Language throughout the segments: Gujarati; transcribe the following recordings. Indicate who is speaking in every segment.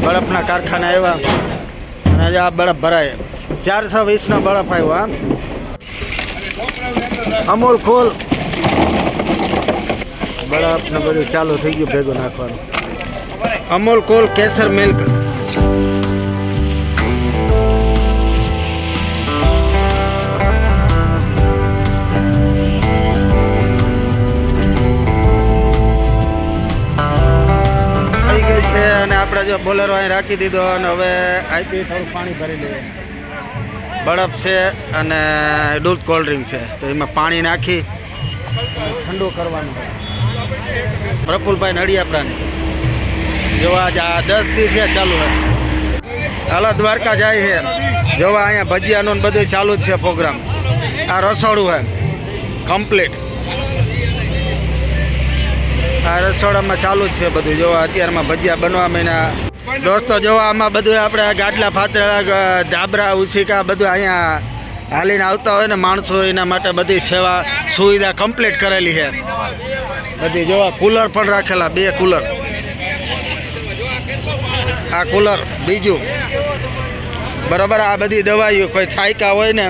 Speaker 1: બરફના કારખાના આવ્યા અને આજે આ બરફ ભરાય 420નો બરફ આવ્યો. આમ અમૂલ કુલ બરફ ને બધું ચાલુ થઈ ગયું ભેગું નાખવાનું. અમૂલ કુલ કેસર મિલ્ક. અને આપણે જો બોલેરો અહીં રાખી દીધો અને હવે અહીંથી થોડું પાણી ભરી લઈએ. બરફ છે અને દૂધ કોલ્ડ ડ્રિંક છે તો એમાં પાણી નાખી ઠંડુ કરવાનું. પ્રફુલભાઈ નડિયાપરાની જોવા આ 10 દી થયા ચાલુ છે. હાલો દ્વારકા જાય છે જોવા. અહીંયા ભજીયાનું બધું ચાલુ જ છે પ્રોગ્રામ. આ રસોડું છે કમ્પ્લીટ. આ રસોડામાં ચાલુ જ છે બધું જોવા. અત્યારમાં ભજીયા બનવા માંડ્યા. દોસ્તો જોવા આમાં બધું આપણે ગાટલા ફાતરા ધાબરા ઉસીકા બધું અહીંયા હાલીને આવતા હોય ને માણસો એના માટે બધી સેવા સુવિધા કમ્પ્લીટ કરેલી છે બધી. જોવા કુલર પણ રાખેલા 2 કુલર. આ કુલર બીજું બરાબર. આ બધી દવાઈઓ કોઈ થાયકા હોય ને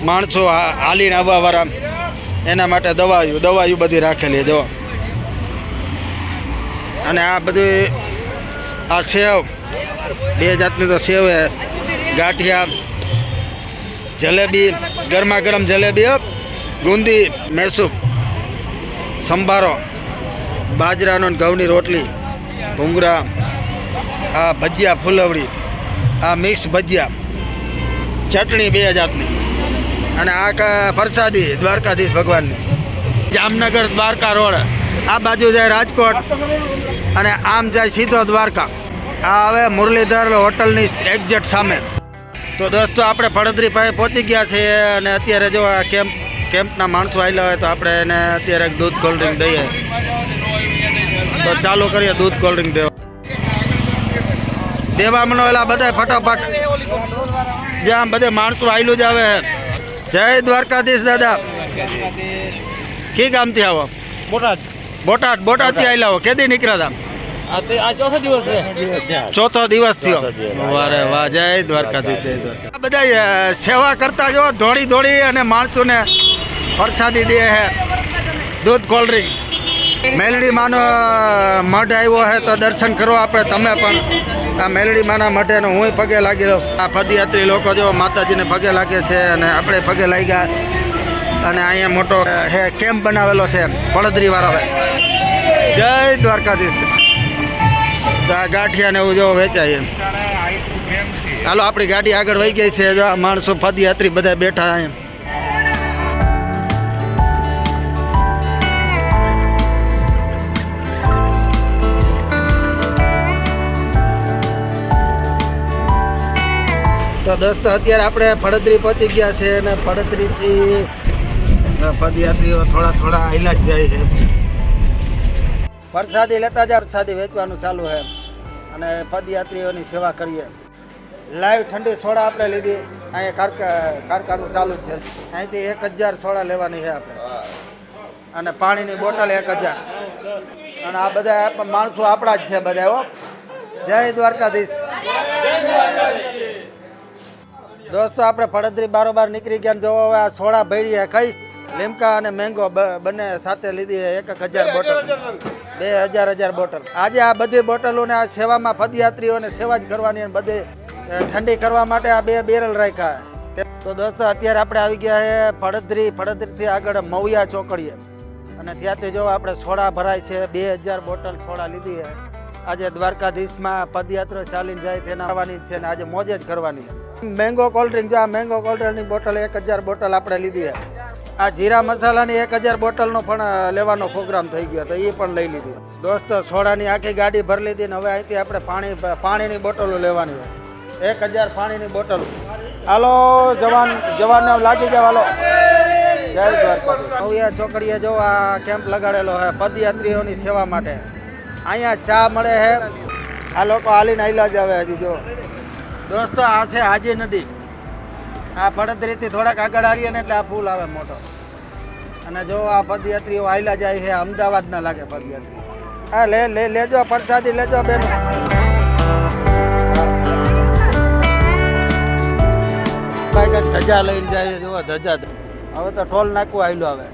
Speaker 1: માણસો હાલીને આવવાવાળા એના માટે દવાઈઓ બધી રાખેલી જો. અને આ બધું આ સેવ 2 જાતની તો સેવ હે. ગાંઠિયા જલેબી ગરમા ગરમ જલેબી, ગુંદી મેસૂબ, સંભારો, બાજરાનો ઘઉંની રોટલી, ભૂંગરા, આ ભજીયા ફૂલવડી, આ મિક્સ ભજીયા, ચટણી 2 જાતની. અને આ પ્રસાદી દ્વારકાધીશ ભગવાનની. જામનગર દ્વારકા રોડ. આ બાજુ જાય રાજકોટ અને આમ જાય સીધો દ્વારકા. આ હવે મુરલીધર હોટલની એક્ઝેક્ટ સામે. તો દોસ્તો આપણે પડદરી પાસે પહોંચી ગયા છીએ અને અત્યારે જો આ કેમ્પના માણસો આવેલા હોય તો આપણે એને અત્યારે દૂધ કોલ્ડ ડ્રિંક દઈએ. તો ચાલુ કરીએ દૂધ કોલ્ડ ડ્રિંક દેવામાં એલા બધા ફટાફટ જ્યાં બધે માણસો આવેલું જ આવે. જય દ્વારકાધીશ દાદા. કી ગામથી આવો? બોટાદથી આવેલા હો. કેદી નીકળ્યા હતા? ચોથો દિવસ થયો. વારે વાહ, જય દ્વારકાધીશ. બધા સેવા કરતા જો દોડી અને માણસોને પ્રસાદી દે છે દૂધ કોલ્ડ ડ્રિંક. મેલડી માનો મઢ આવ્યો છે તો દર્શન કરો આપણે. તમે પણ આ મેલડી માના મઢે હું પગે લાગી લઉં. આ પદયાત્રી લોકો જો માતાજીને પગે લાગે છે અને આપણે પગે લાગી ગયા. અને અહીંયા મોટો હે કેમ્પ બનાવેલો છે પડદરી વાળો. જય દ્વારકાધીશ. ગાંઠિયા ને એવું જો વેચાય. હાલો આપણી ગાડી આગળ વહી ગઈ છે. જો માણસો પદયાત્રી બધા બેઠા અહીંયા. તો દોસ્તો અત્યારે આપણે પડદરી પહોંચી ગયા છે અને પડદરીથી પદયાત્રીઓ થોડા હાલ્યા જ જાય છે. પ્રસાદી લેતા જાય. પ્રસાદી વેચવાનું ચાલુ છે અને પદયાત્રીઓની સેવા કરીએ. લાઈવ ઠંડી સોડા આપણે લીધી. અહીંયા કારખાનું ચાલુ જ છે. અહીંથી 1000 સોડા લેવાની છે આપણે. અને પાણીની બોટલ 1000. અને આ બધા માણસો આપણા જ છે બધા. હો જય દ્વારકાધીશ. દોસ્તો આપણે પડદરી બારોબાર નીકળી ગયા. જો હવે આ સોડા ભરી કઈ લીમકા અને મેંગો બંને સાથે લીધી 1000 બોટલ, 2000 બોટલ. આજે આ બધી બોટલોને આ સેવામાં પદયાત્રીઓને સેવા જ કરવાની બધી ઠંડી કરવા માટે આ 2 બેરલ રાખ્યા. તો દોસ્તો અત્યારે આપણે આવી ગયા છે પડદરીથી આગળ મવિયા ચોકડીએ અને ત્યાંથી જો આપણે સોડા ભરાય છે. 2000 બોટલ સોડા લીધી છે. આજે દ્વારકાધીશમાં પદયાત્રા ચાલીને જાય તેના આવવાની છે ને આજે મોજ જ કરવાની. Mango cold drink. જો આ મેંગો કોલ્ડ ડ્રિંકની બોટલ 1000 બોટલ આપણે લીધી છે. આ જીરા મસાલાની 1000 બોટલનો પણ લેવાનો પ્રોગ્રામ થઈ ગયો તો એ પણ લઈ લીધી. દોસ્તો સોડાની આખી ગાડી ભરી લીધી ને હવે અહીંથી આપણે પાણીની બોટલો લેવાની છે. 1000 પાણીની બોટલ. હાલો જવાન લાગી જાવ. હાલો જય દ્વારકાધીશ. મવિયા ચોકડીએ જો આ કેમ્પ લગાડેલો છે પદયાત્રીઓની સેવા માટે. અહીંયા ચા મળે છે. આ લોકો હાલીને આયલા જ આવે. હજી જો દોસ્તો આ છે હાજી નદી. આ પડદરીથી થોડાક આગળ આવીએ ને એટલે આ પુલ આવે મોટો. અને જો આ પદયાત્રીઓ આયલા જાય છે. અમદાવાદ ના લાગે પદયાત્રી. હા લેજો પ્રસાદી લેજો બેન. ધજા લઈને જાય, જો ધજા. હવે તો ટોલ નાકું આવેલું આવે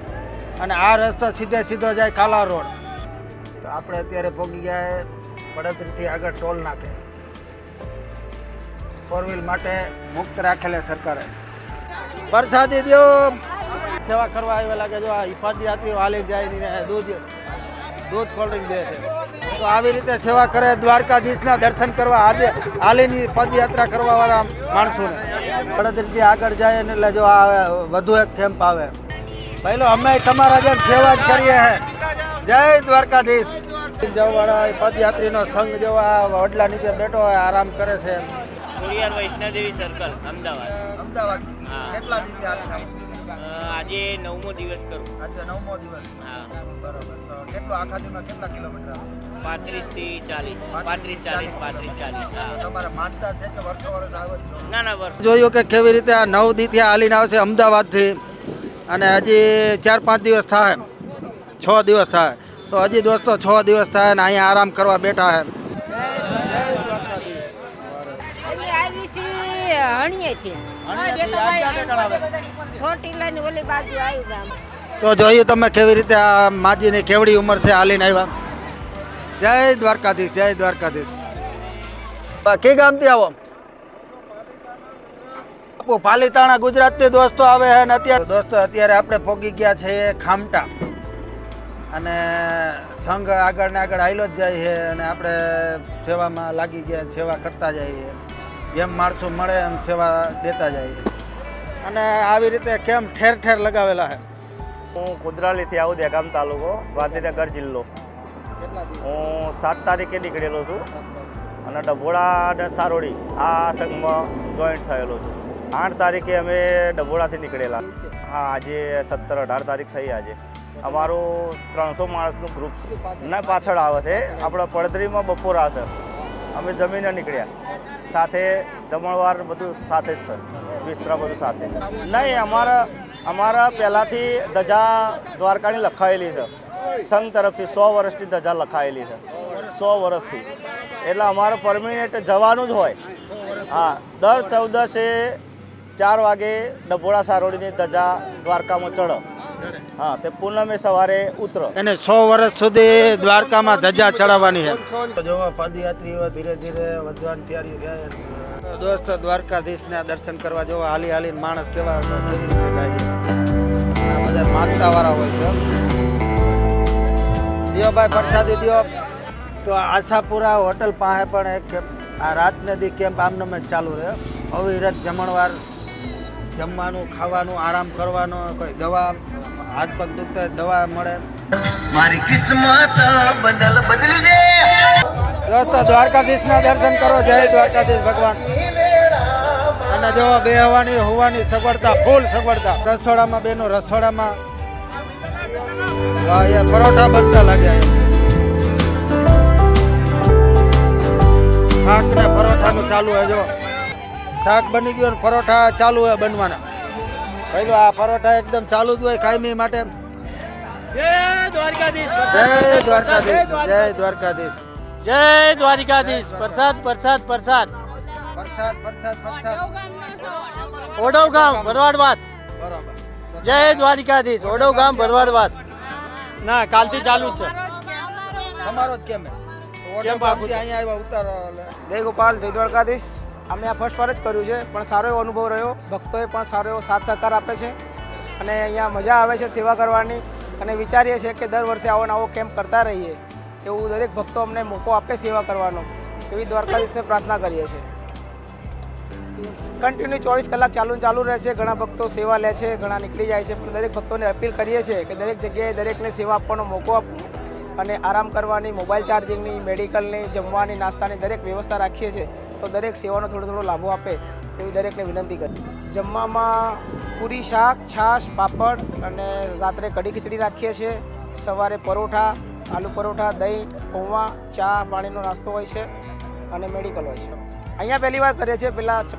Speaker 1: અને આ રસ્તો સીધો જાય કાલા રોડ. તો આપણે અત્યારે પહોંચી ગયા પડતરીથી આગળ ટોલ નાકે. 4 વ્હીલ માટે મુક્ત રાખેલા સરકારે. પ્રસાદી દો, સેવા કરવા આવ્યા લાગે. જો આ પદયાત્રીઓ હાલી જાય ને દૂધ કોલ્ડ ડ્રિંક દે છે. તો આવી રીતે સેવા કરે દ્વારકાધીશના દર્શન કરવા હાલીની પદયાત્રા કરવા વાળા માણસોને. પડતરીથી આગળ જાય ને એટલે જો આ વધુ એક કેમ્પ આવે. પહેલો અમે તમારા જેમ સેવા જ કરીએ હે. જય દ્વારકાધીશ. જવાવાળા પદયાત્રીનો સંઘ જો આ વડલા નીચે બેઠો હોય આરામ કરે છે.
Speaker 2: ખોડિયાર વૈષ્ણોદેવી સર્કલ અમદાવાદ.
Speaker 1: અમદાવાદ કેટલા દિવસથી હાલીને?
Speaker 2: આજે 9મો દિવસ કરું.
Speaker 1: આજે 9મો દિવસ.
Speaker 2: હા
Speaker 1: બરોબર. તો કેટલો આખા દીમાં કેટલા કિલોમીટર?
Speaker 2: 35 થી 40. 35 40. હા.
Speaker 1: તમારે માનતા છે કે વર્ષો વર્ષ આવે છે?
Speaker 2: ના વર્ષ.
Speaker 1: જોયું કે કેવી રીતે આ 9 દીથી હાલીને આવશે અમદાવાદથી અને હજી 4-5 દિવસ થાય, 6 દિવસ થાય. તો હજી દોસ્તો 6 દિવસ થાય ને અહીંયા આરામ કરવા બેઠા હે. તો જોયું તમે કેવી રીતે આ માજીની કેવડી ઉંમર છે હાલીને આવ્યા. જય દ્વારકાધીશ, જય દ્વારકાધીશ. કે ગામથી આવો? પાલીતાણા ગુજરાતથી દોસ્તો આવે છે ને અત્યારે આપણે પહોંચી ગયા છે ખામટા અને સંઘ આગળ ને આગળ હાલ્યો જ જાય છે અને આપણે સેવામાં લાગી ગયા, સેવા કરતા જઈએ. જેમ માણસો મળે એમ સેવા દેતા જઈએ અને આવી રીતે કેમ ઠેર ઠેર લગાવેલા છે.
Speaker 3: હું કુદરાલીથી આવું દેગામ તાલુકો, ગાંધીનગર જિલ્લો. હું 7 તારીખે નીકળેલો છું અને ડભોળા અને સારોડી આ સંઘમાં જોઈન્ટ થયેલો છું. 8 તારીખે અમે ડભોળાથી નીકળેલા. હા, આજે 17-18 તારીખ થઈ. આજે અમારું 300 માણસનું ગ્રુપ છે. ના પાછળ આવે છે આપણા પડદરીમાં બપોરા છે. અમે જમીને નીકળ્યા, સાથે જમણવાર બધું સાથે જ છે, બિસ્તરા બધું સાથે. નહીં, અમારા પહેલાંથી ધજા દ્વારકાની લખાયેલી છે સંઘ તરફથી. 100 વર્ષની ધજા લખાયેલી છે, 100 વર્ષથી. એટલે અમારે પરમિનેન્ટ જવાનું જ હોય. હા, દર 14 4 વાગે ડભોળા સારોડીની ધજા દ્વારકામાં ચડે. હા, તે પૂનમે સવારે ઉતરો.
Speaker 1: એને 100 વર્ષ સુધી દ્વારકામાં ધજા ચડાવવાની છે. જોવો પદયાત્રીઓ ધીરે ધીરે વધવાની તૈયારી થાય. દોસ્તો દ્વારકાધીશના દર્શન કરવા જોવો હાલીને માણસ કેવી રીતે જાય છે. આ બધા માનતા વાળા હોય છે. દિયો ભાઈ પ્રસાદી દિયો. તો આશાપુરા હોટલ પાસે પણ એક આ રાતને દી કેમ્પ આમને જ ચાલુ રહે. અવિરત જમણવાર, જમવાનું, ખાવાનું, આરામ કરવાનો, કોઈ દવા, હાથ પગ દુખતા દવા મળે. મારી કિસ્મત બદલી દે. દોસ્તો દ્વારકાધીશના દર્શન કરો. જય દ્વારકાધીશ ભગવાન. અને જો બેહવાની હોવાની સગવડતા, ફૂલ સગવડતા. રસોડામાં બેનો રસોડામાં પરોઠા બનતા લાગ્યા. શાક ને પરોઠાનું ચાલુ હે. જો શાક બની ગયું ને પરોઠા ચાલુ હોય બનવાના. પહેલું આ પરોઠા એકદમ ચાલુ જ હોય કાયમી માટે.
Speaker 2: જય દ્વારકાધીશ.
Speaker 1: જય દ્વારકાધીશ, જય દ્વારકાધીશ,
Speaker 2: જય દ્વારકાધીશ. પ્રસાદ પ્રસાદ પ્રસાદ.
Speaker 1: પ્રસાદ પ્રસાદ પ્રસાદ.
Speaker 2: ઓડવ ગામ ભરવાડવાસ.
Speaker 1: બરાબર.
Speaker 2: જય દ્વારકાધીશ. ઓડવ ગામ ભરવાડવાસ. ના, કાલથી ચાલુ છે.
Speaker 1: તમારો જ કેમ હે? ઓટો ગામથી અહીંયા આવ્યા ઉતારો.
Speaker 4: જય ગોપાલ, જય દ્વારકાધીશ. અમે આ ફર્સ્ટ વાર જ કર્યું છે પણ સારો એવો અનુભવ રહ્યો. ભક્તોએ પણ સારો એવો સાથ સહકાર આપે છે અને અહીંયા મજા આવે છે સેવા કરવાની. અને વિચારીએ છીએ કે દર વર્ષે આવો નવો કેમ્પ કરતા રહીએ, એવું દરેક ભક્તો અમને મોકો આપે સેવા કરવાનો, એવી દ્વારકાધીશને પ્રાર્થના કરીએ છીએ. કન્ટિન્યુ 24 કલાક ચાલુ રહે છે. ઘણા ભક્તો સેવા લે છે, ઘણા નીકળી જાય છે, પણ દરેક ભક્તોને અપીલ કરીએ છીએ કે દરેક જગ્યાએ દરેકને સેવા આપવાનો મોકો આપવો અને આરામ કરવાની, મોબાઈલ ચાર્જિંગની, મેડિકલની, જમવાની, નાસ્તાની દરેક વ્યવસ્થા રાખીએ છીએ. તો દરેક સેવાનો થોડો લાભો આપે એવી દરેકને વિનંતી કરી. જમવામાં પૂરી, શાક, છાશ, પાપડ અને રાત્રે કઢી ખીચડી રાખીએ છીએ. સવારે પરોઠા, આલુ પરોઠા, દહીં, પૌવા, ચા, પાણીનો નાસ્તો હોય છે અને મેડિકલ હોય છે. અહીંયા પહેલી વાર કરીએ છીએ.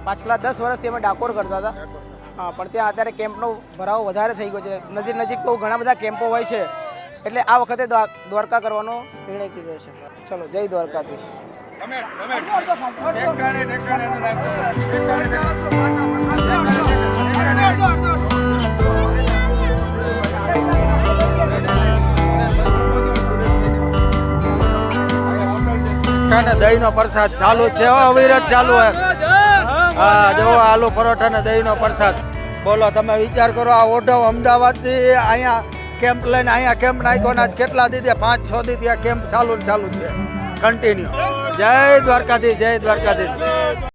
Speaker 4: પાછલા 10 વર્ષથી અમે ડાકોર કરતા હતા. હા, પણ ત્યાં અત્યારે કેમ્પનો ભરાવો વધારે થઈ ગયો છે. નજીક બહુ ઘણા બધા કેમ્પો હોય છે, એટલે આ વખતે દ્વારકા કરવાનો નિર્ણય કર્યો છે. ચલો, જય દ્વારકાધીશ.
Speaker 1: અને દહીંનો પ્રસાદ ચાલુ જ છે હો, અવિરત ચાલુ હે. હા જો આલુ પરોઠા ને દહીંનો પ્રસાદ. બોલો તમે વિચાર કરો, આ ઓઢવ અમદાવાદથી અહીંયા કેમ્પ લઈને અહીંયા કેમ્પ નાખ્યો ને આજ કેટલા દીધી 5-6 દી ત્યાં કેમ્પ ચાલુ ને ચાલુ જ છે કન્ટિન્યુ. જય દ્વારકાધીશ, જય દ્વારકાધીશ.